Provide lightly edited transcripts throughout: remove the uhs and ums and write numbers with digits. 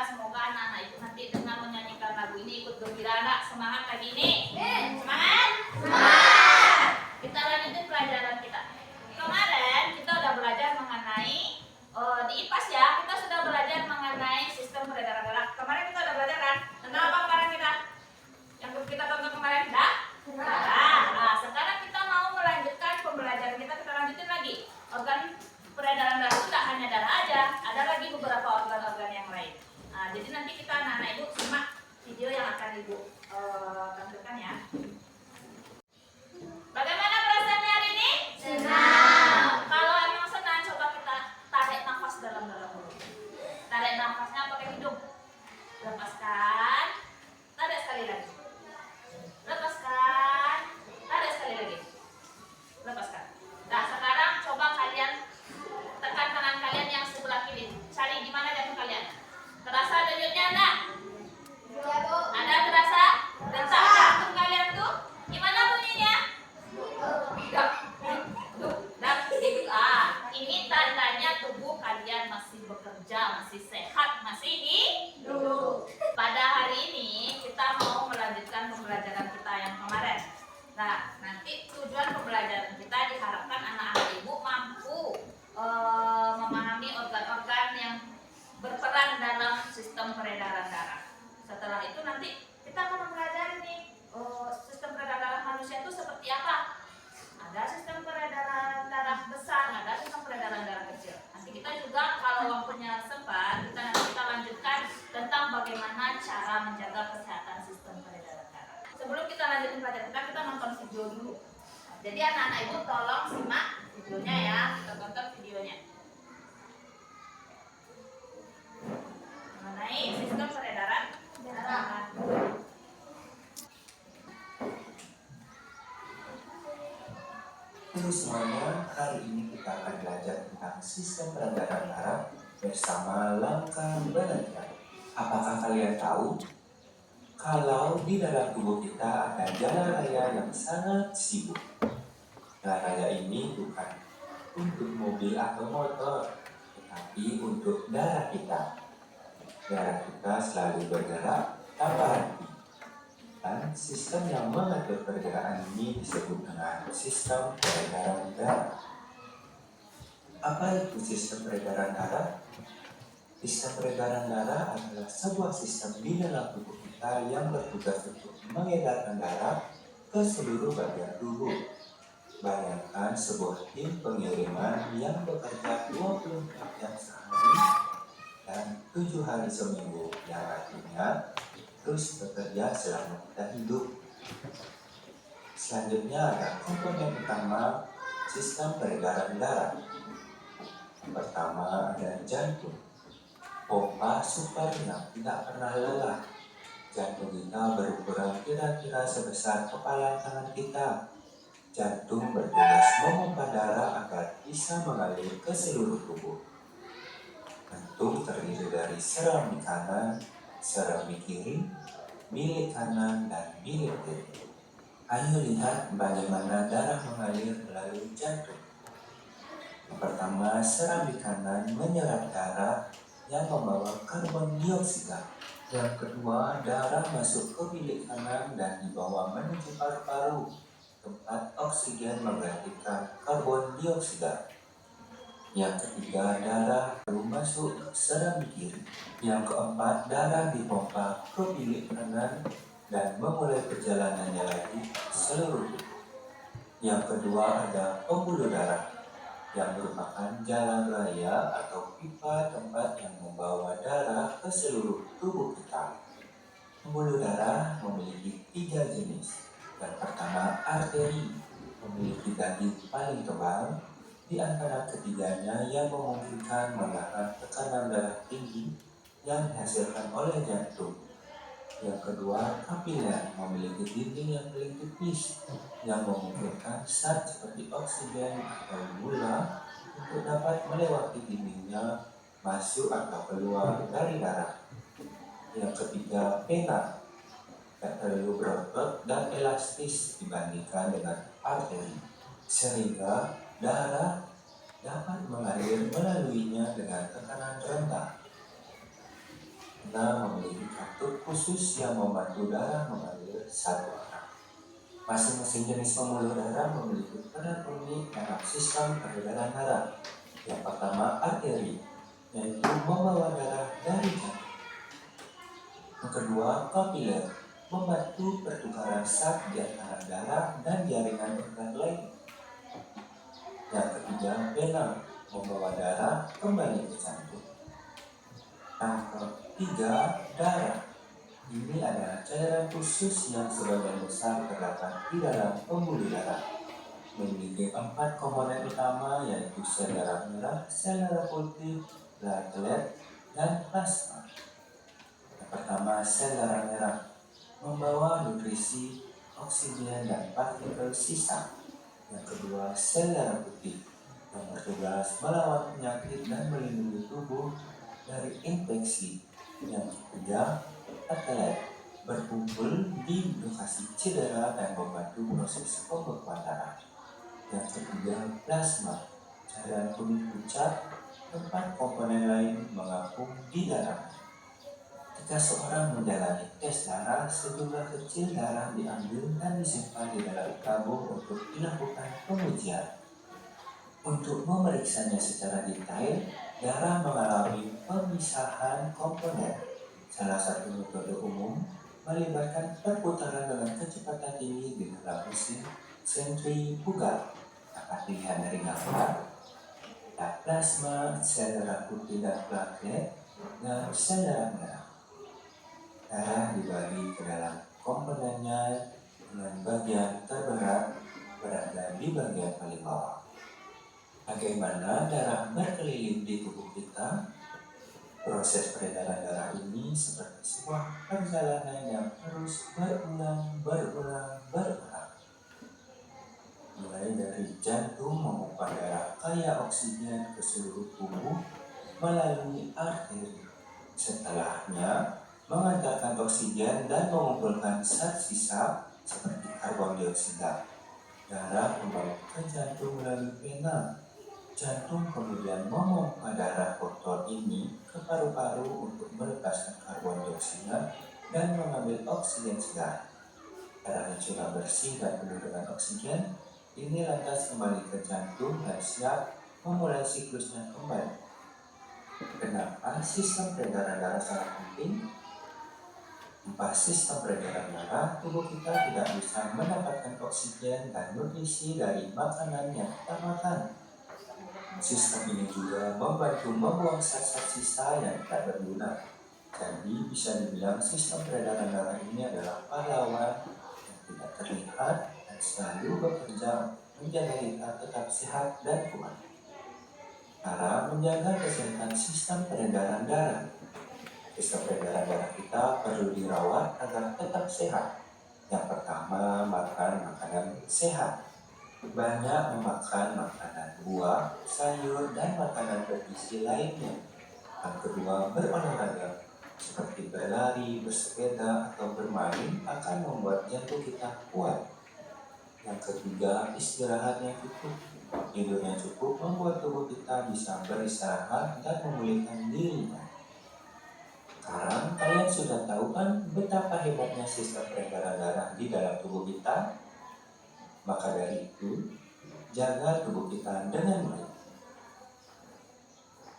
semoga anak-anak itu nanti dengan menyanyikan lagu ini ikut gembira. Nak, semangat pagi ini. Semangat. Semangat. Kita lanjutin pelajaran kita. Kemarin kita udah belajar mengenai di IPAS ya, kita sudah belajar mengenai sistem peredaran darah. Kemarin kita udah belajar kan? Tentang apa kemarin kita? Yang kita tonton kemarin dah? Nah, sekarang kita mau melanjutkan pembelajaran kita. Kita lanjutin lagi. Organ peredaran darah itu tidak hanya darah aja, ada lagi beberapa organ-organ yang lain. Nah, jadi nanti kita anak-anak ibu simak video yang akan ibu tampilkan ya. Bagaimana perasaannya hari ini? Senang. Kalau emang senang, coba kita tarik nafas dalam-dalam dulu. Tarik nafasnya pakai hidung. Lepaskan. Tarik sekali lagi. Lepaskan. Tarik sekali lagi. Lepaskan. Nah, sekarang coba kalian tekan tangan kalian yang sebelah kiri. Cari di mana jantung kalian. Terasa denyutnya enggak? Ya, Bu. Ada terasa? Detak jantung kalian tuh gimana bunyinya? Ini tandanya tubuh kalian masih bekerja, masih sehat, masih hidup. Pada hari ini kita mau melanjutkan pembelajaran kita yang kemarin. Nah, nanti tujuan pembelajaran kita diharapkan anak-anak ibu mampu memahami organ-organ yang berperan dalam sistem peredaran darah. Setelah itu nanti kita akan mempelajari nih sistem peredaran darah manusia itu seperti apa. Ada sistem peredaran darah besar, ada sistem peredaran darah kecil. Nanti kita juga kalau waktunya sempat, kita lanjutkan tentang bagaimana cara menjaga kesehatan sistem peredaran darah. Sebelum kita lanjutin pelajaran kita nonton video dulu. Jadi anak-anak ibu tolong simak videonya ya, kita tonton videonya. Mengenai sistem peredaran darah. Halo semuanya, hari ini kita akan belajar tentang sistem peredaran darah bersama langkah belajar. Apakah kalian tahu kalau di dalam tubuh kita ada jalan raya yang sangat sibuk? Jalan raya ini bukan untuk mobil atau motor, tetapi untuk darah kita. Darah kita selalu bergerak tanpa henti. Dan sistem yang mengatur pergerakan ini disebut dengan sistem peredaran darah. Apa itu sistem peredaran darah? Sistem peredaran darah adalah sebuah sistem di dalam tubuh kita yang bertugas untuk mengedarkan darah ke seluruh bagian tubuh. Bayangkan sebuah tim pengiriman yang bekerja 24 jam sehari dan 7 hari seminggu, yang artinya terus bekerja selama kita hidup. Selanjutnya ada komponen utama sistem peredaran darah. Pertama ada jantung, pompa super yang tidak pernah lelah. Jantung kita berukuran kira-kira sebesar kepala tangan kita. Jantung bertugas memompa darah agar bisa mengalir ke seluruh tubuh. Jantung terdiri dari serambi kanan, serambi kiri, milik kanan, dan milik kiri. Ayo lihat bagaimana darah mengalir melalui jantung. Yang pertama, serambi kanan menyerap darah yang membawa karbon dioksida. Yang kedua, darah masuk ke bilik kanan dan dibawa menuju paru-paru, tempat oksigen menggantikan karbon dioksida. Yang ketiga, darah baru masuk ke serambi kiri. Yang keempat, darah dipompa ke bilik kanan dan memulai perjalanannya lagi seluruh tubuh. Yang kedua ada pembuluh darah, yang merupakan jalan raya atau pipa tempat yang membawa darah ke seluruh tubuh kita. Pembuluh darah memiliki 3 jenis. Yang pertama, arteri, memiliki daging paling tebal. Di antara ketiganya yang memungkinkan menahan tekanan darah tinggi yang dihasilkan oleh jantung. Yang kedua, kapiler, memiliki dinding yang paling tipis yang memungkinkan zat seperti oksigen atau gula untuk dapat melewati dindingnya, masuk atau keluar dari darah. Yang ketiga, vena, tak terlalu berotot dan elastis dibandingkan dengan arteri, sehingga darah dapat mengalir melaluinya dengan tekanan rendah. Kita memiliki katup khusus yang membantu darah mengalir satu arah. Masing-masing jenis pembuluh darah memiliki peran unik dalam sistem peredaran darah. Yang pertama, arteri, yaitu membawa darah dari jantung. Yang kedua, kapiler, membantu pertukaran zat di antara darah dan jaringan organ lain. Yang ketiga, vena, membawa darah kembali ke jantung. Yang ketiga, darah. Ini adalah cairan khusus yang sebagian besar terdapat di dalam pembuluh darah. Memiliki 4 komponen utama, yaitu sel darah merah, sel darah putih, platelet, dan plasma. Yang pertama, sel darah merah membawa nutrisi, oksigen, dan partikel sisa. Yang kedua, sel darah putih yang bertugas melawan penyakit dan melindungi tubuh dari infeksi. Yang ketiga, platelet berkumpul di lokasi cedera dan membantu proses pembekuan darah. Yang ketiga, plasma, cairan kuning pucat, 4 komponen lain mengapung di darah. Jika seorang menjalani tes darah, sejumlah kecil darah diambil dan disimpan di dalam tabung untuk dilakukan pengujian. Untuk memeriksanya secara detail, darah mengalami pemisahan komponen. Salah satu metode umum melibatkan perputaran dengan kecepatan tinggi di dalam mesin sentrifugal. Dapat dilihat dari gambar. Plasma, sel darah putih dan platelet, dan sel darah merah. Darah dibagi ke dalam komponennya dengan bagian terberat berada di bagian paling bawah. Bagaimana darah berkeliling di tubuh kita? Proses peredaran darah ini seperti sebuah perjalanan yang terus berulang. Mulai dari jantung memompa darah kaya oksigen ke seluruh tubuh melalui arteri. Setelahnya, mengantarkan oksigen dan mengumpulkan zat sisa seperti karbon dioksida. Darah kembali ke jantung melalui vena. Jantung kemudian memompa darah kotor ini ke paru-paru untuk melepaskan karbon dioksida dan mengambil oksigen segar. Darah yang sudah bersih dan penuh dengan oksigen ini lantas kembali ke jantung dan siap memulai siklusnya kembali. Kenapa sistem peredaran darah sangat penting? Tanpa sistem peredaran darah, tubuh kita tidak bisa mendapatkan oksigen dan nutrisi dari makanan yang kita makan. Sistem ini juga membantu membuang zat-zat sisa yang tidak berguna. Jadi bisa dibilang sistem peredaran darah ini adalah pahlawan yang tidak terlihat dan selalu bekerja menjaga kita tetap sehat dan kuat. Cara menjaga kesehatan sistem peredaran darah. Sistem peredaran darah kita perlu dirawat agar tetap sehat. Yang pertama, makan makanan sehat. Banyak memakan makanan buah, sayur, dan makanan bergizi lainnya. Yang kedua, berolahraga seperti berlari, bersepeda, atau bermain akan membuat jantung kita kuat. Yang ketiga, istirahat yang cukup. Tidur yang cukup membuat tubuh kita bisa beristirahat dan memulihkan dirinya. Sekarang kalian sudah tahu kan betapa hebatnya sistem peredaran darah di dalam tubuh kita? Maka dari itu, jaga tubuh kita dengan baik.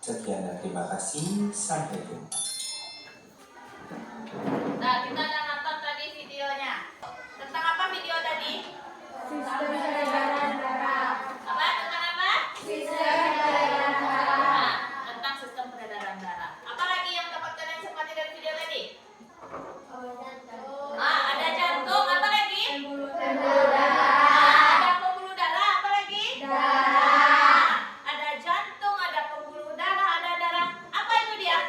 Sekian dan terima kasih. Sampai jumpa. Nah, kita udah nonton tadi videonya. Tentang apa video tadi? Sistem peredaran darah. Apa? Tentang apa? Sistem peredaran darah. Nah, tentang sistem peredaran darah. Apa lagi yang dapat kalian cermati dari video tadi? Ada jantung, apa lagi? Pembuluh darah. Ada pembuluh darah, apa lagi? Darah. Ada jantung, ada pembuluh darah, ada darah. Apa itu dia?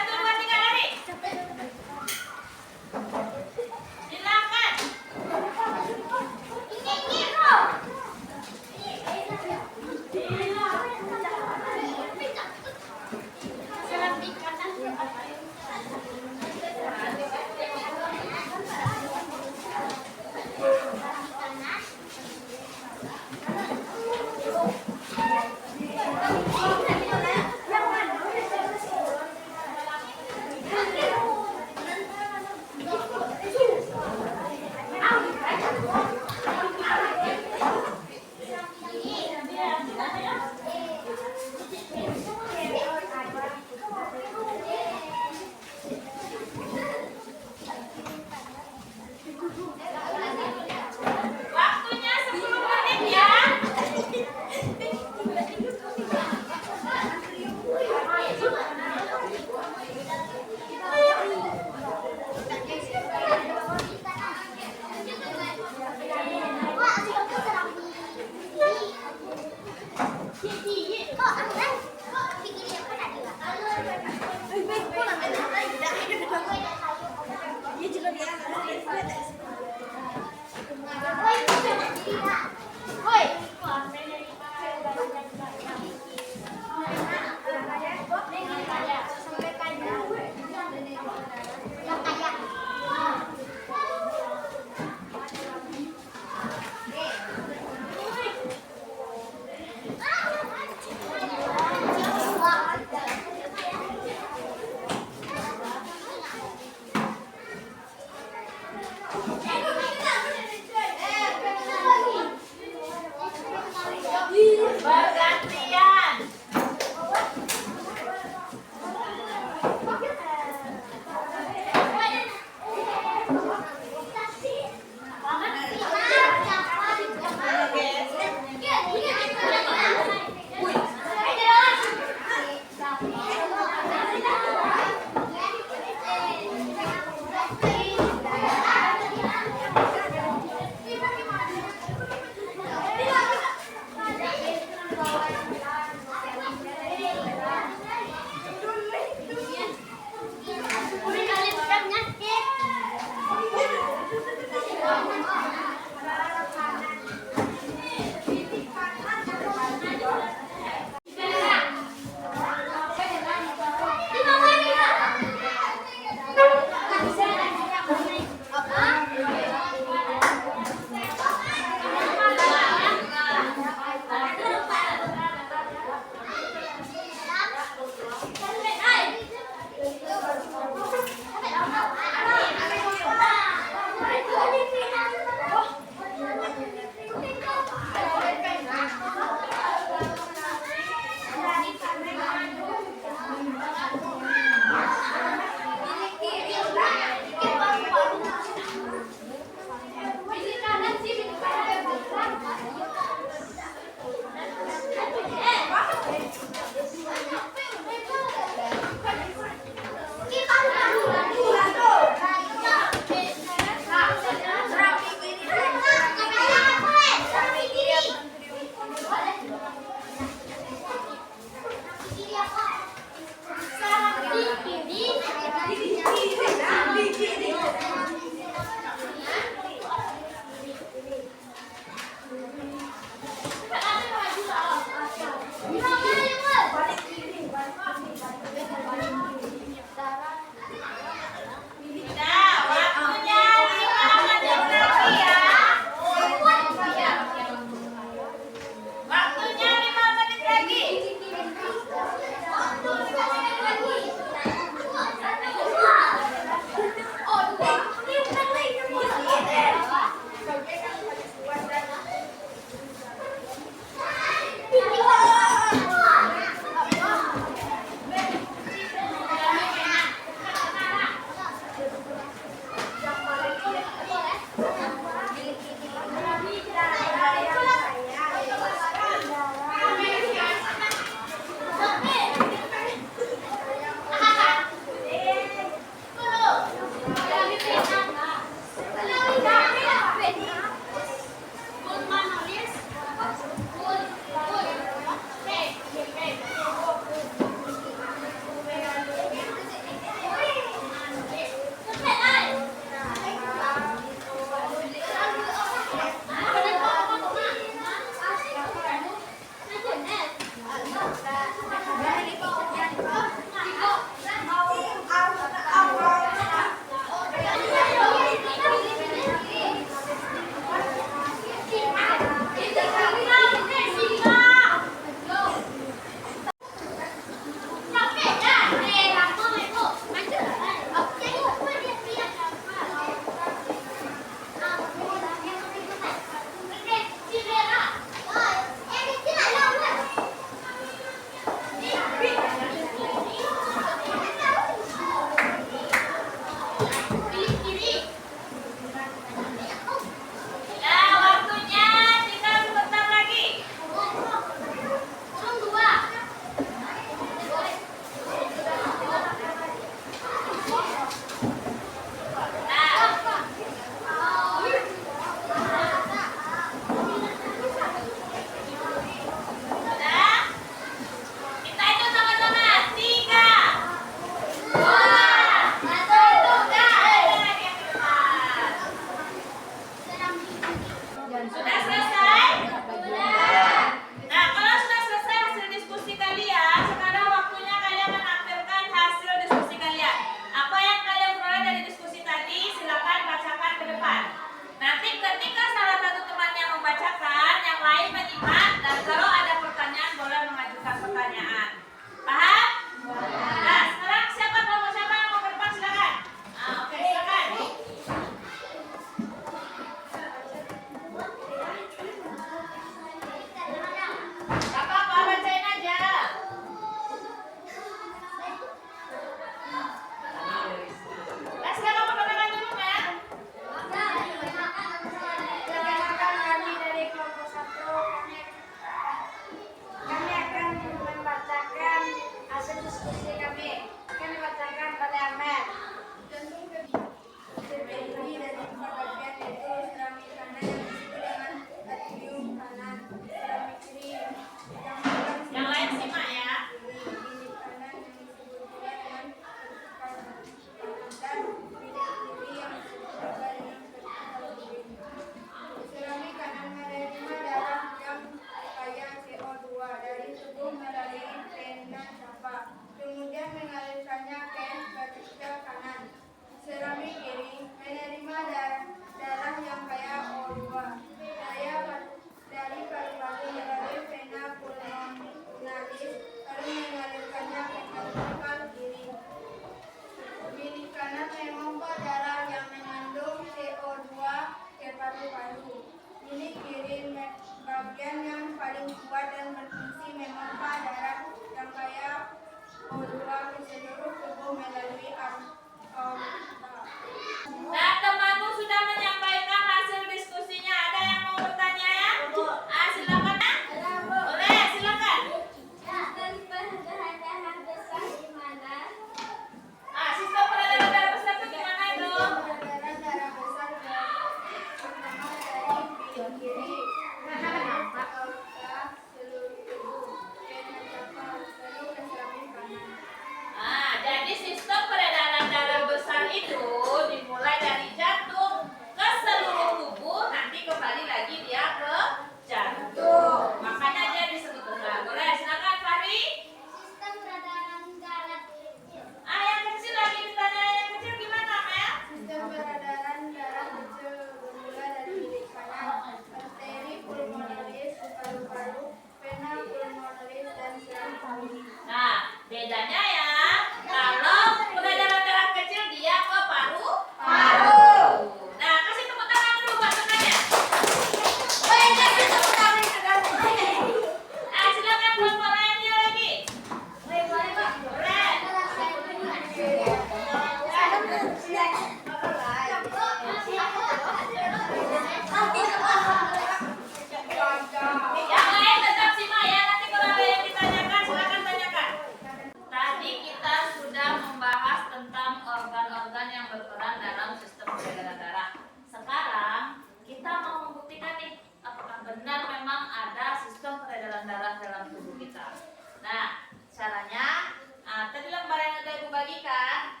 benar memang ada sistem peredaran darah dalam tubuh kita. Nah, caranya, tadi lembar yang udah Ibu bagikan,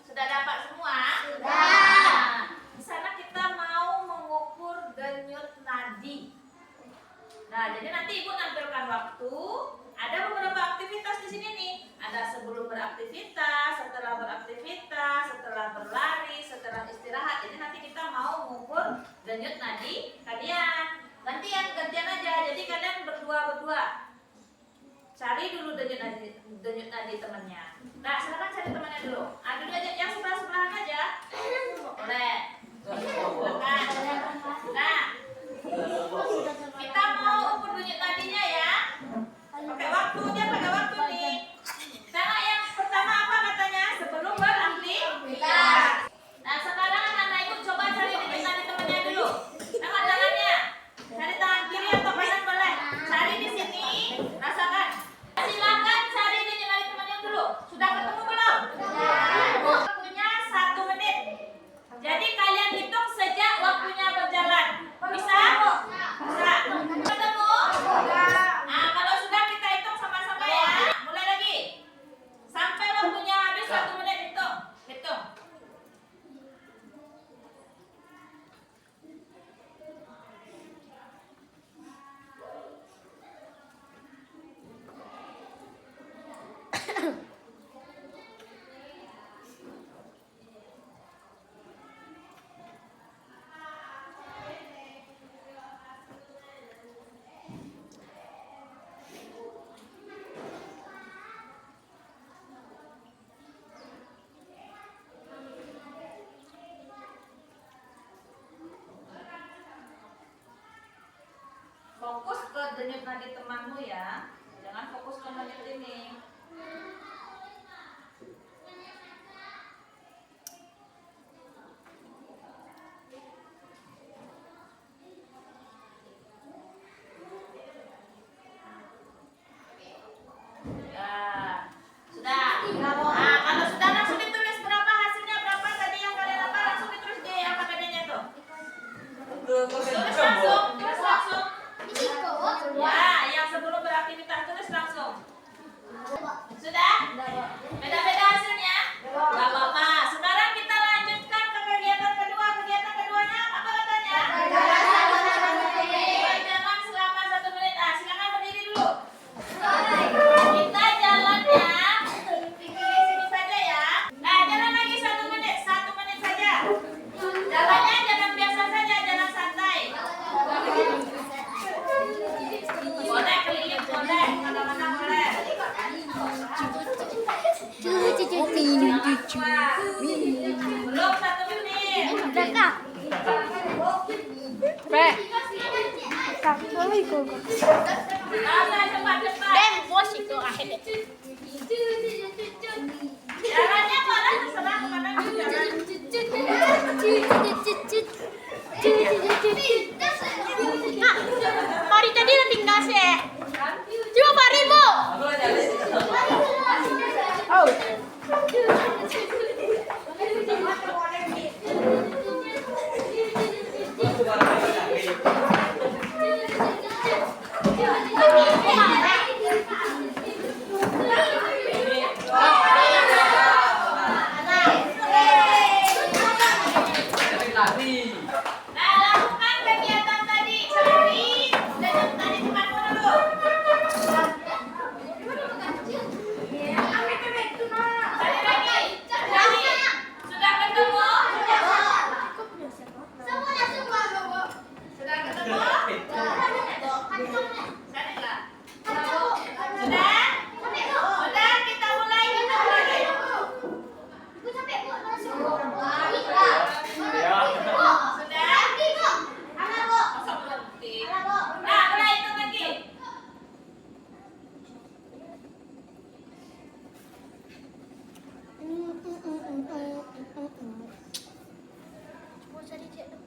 sudah dapat semua? Sudah. Nah, di sana kita mau mengukur denyut nadi. Nah, jadi nanti Ibu nampilkan waktu. Ada beberapa aktivitas di sini nih. Ada sebelum beraktivitas, setelah beraktivitas, setelah berlari, setelah istirahat. Jadi nanti kita mau mengukur denyut nadi kalian. Gantian aja. Jadi kalian berdua. Cari dulu denyut nadi temannya. Nah, silakan cari temannya dulu. Dulu aja yang sebelah-sebelahan aja. Boleh. Silakan. Nah, kita mau ukur denyut nadinya ya. Pakai waktu nih. Cara yang pertama apa katanya? Sebelum beraktivitas. Nah, sekarang anak ibu coba cari denyut nadi temannya dulu. Angkat tangannya. Cari tangan kiri atau kanan boleh. Cari di sini. Rasakan. Silakan cari denyut nadi temannya dulu. Sudah ketemu belum? Waktunya 1 menit. Jadi kalian hitung sejak waktunya berjalan. Bisa? Bisa. Ketemu? Nah, kalau sudah kita hitung sama-sama ya. Mulai lagi. Sampai waktunya habis 1 menit hitung. Hitung. Fokus ke denyut nadi temanmu ya. Jangan fokus ke menit ini. Ya, sudah. Nah, kalau sudah langsung ditulis berapa hasilnya, berapa tadi yang kalian dapat, langsung ditulis di apa tadinya tuh. Tulis langsung. Ya, yang sebelum beraktivitas tulis langsung. Sudah? Beda-beda hasilnya? Gak apa-apa. Sekarang kita lanjutkan ke kegiatan kedua. Kegiatan keduanya apa katanya? Jalan selama 1 menit. Silakan berdiri dulu. Kita jalannya di sini saja ya. Jalan lagi 1 menit. 1 menit saja. Jalannya jangan biasa saja, jalan santai. Boleh keliling, boleh mana-mana boleh. Belum 1 menit. Cepat. Jalannya mana terserah kemana jalan. Pari tadi nanti ngasih. Cuma Pari bu. Oh. Nah, lakukan kegiatan tadi. Cari denyut nadi temanmu dulu. Cari lagi. Cari. Sudah ketemu? Sudah ketemu? Carilah. Sudah? Sudah, kita mulai lagi. Sudah? Masa belum bukti? Nah, mulai hitung lagi. Coba cari cek dong.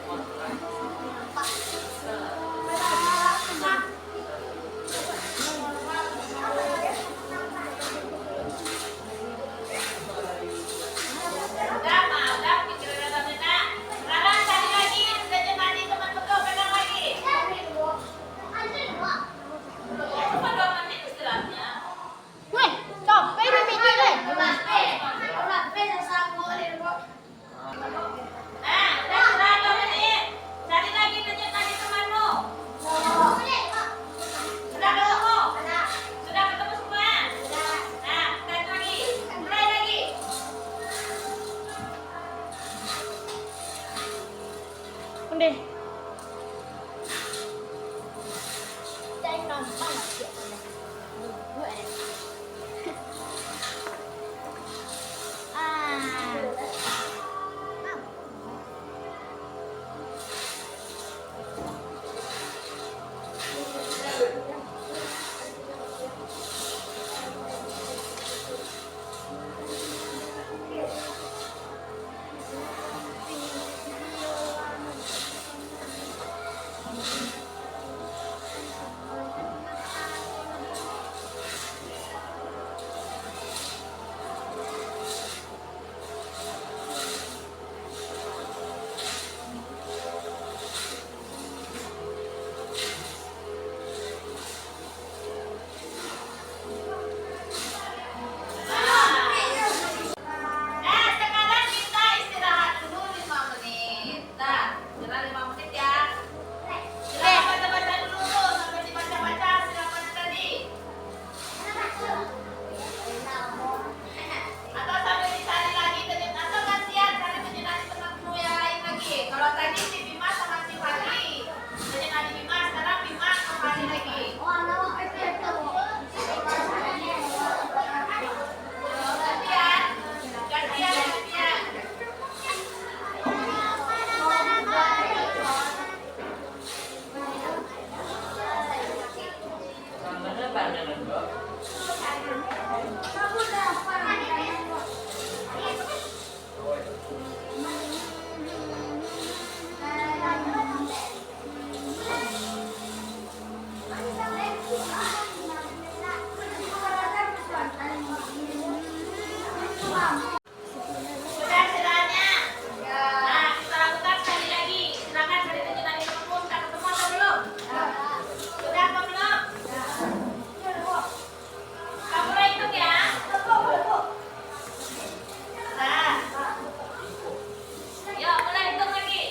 Udah, udah, pikirin aja nak. Sekarang cari lagi, sudah jangan di teman betul, pegang lagi. Cuma 2 menit istirahatnya. Weh, capek nih mikir deh. Nah, udah istirahat 2 menit. Cari lagi, tunjuk lagi temanmu. Sudah ketemu? Sudah ketemu semua? Nah, cari lagi. Mulai lagi. Udah. Cari nonton aja. Gue ada. Nah, sekarang kita istirahat dulu 5 menit. Nah, jalan 5 menit ya. Silakan baca-baca dulu tuh, sampai dibaca-baca silakan tadi. Atau sampai dicari lagi dengan atau gantian cari dengan temanmu yang lain lagi. Kalau tadi si Bima sama si Fahri, dengan Bima sekarang Bima sama Fahri lagi. Gantian, gantian. Sudah istirahatnya. Nah, kita lakukan sekali lagi. Silakan cari tunjukan di temanmu. Sudah ketemu atau belum? Sudah apa belum? Kamu mulai hitung ya. Nah. Yuk, mulai hitung lagi.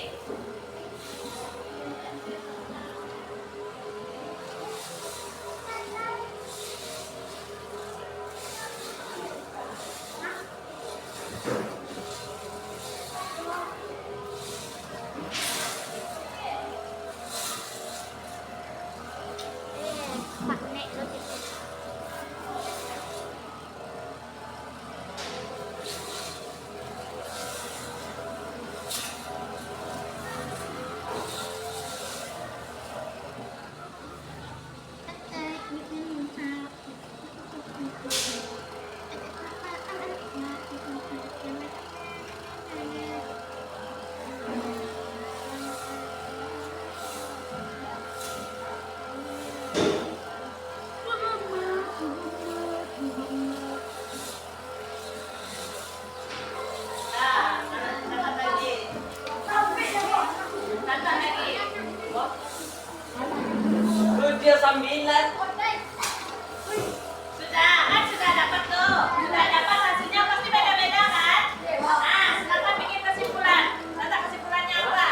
Pak Nek lo gitu. Nah, tangan lagi. Tangan lagi. Lu dia sambilan. Sudah, kan sudah dapat tuh. Sudah dapat hasilnya pasti beda-beda kan? Nah, silakan bikin kesimpulan. Tata kesimpulannya apa?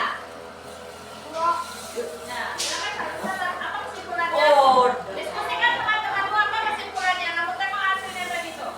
Nah, silakan apa kesimpulannya? Oh, Diskusikan teman-temanmu apa kesimpulannya. Kamu tengok hasilnya tadi tuh.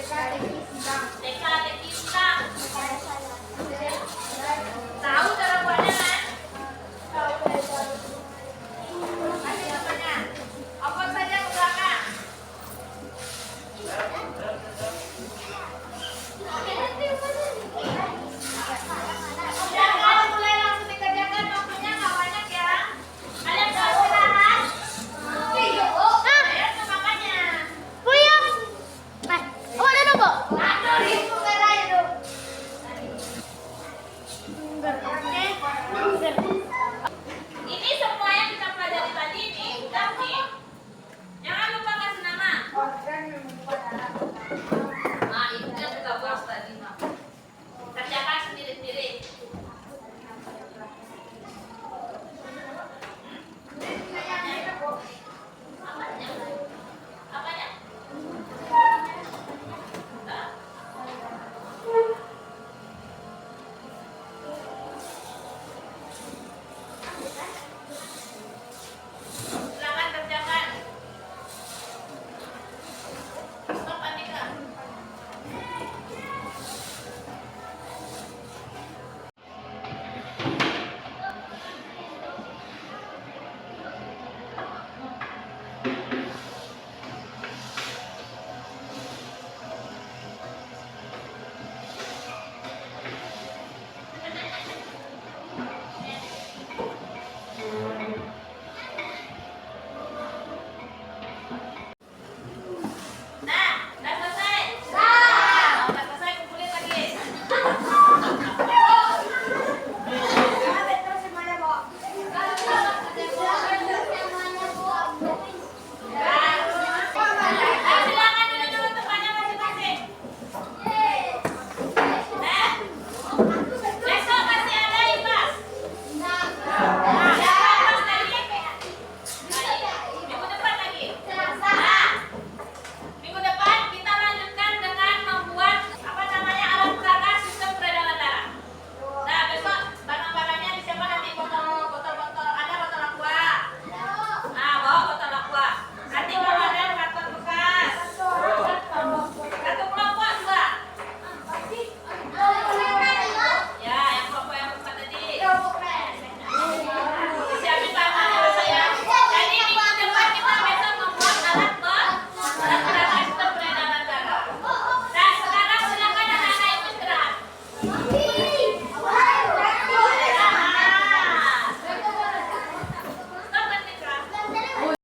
TK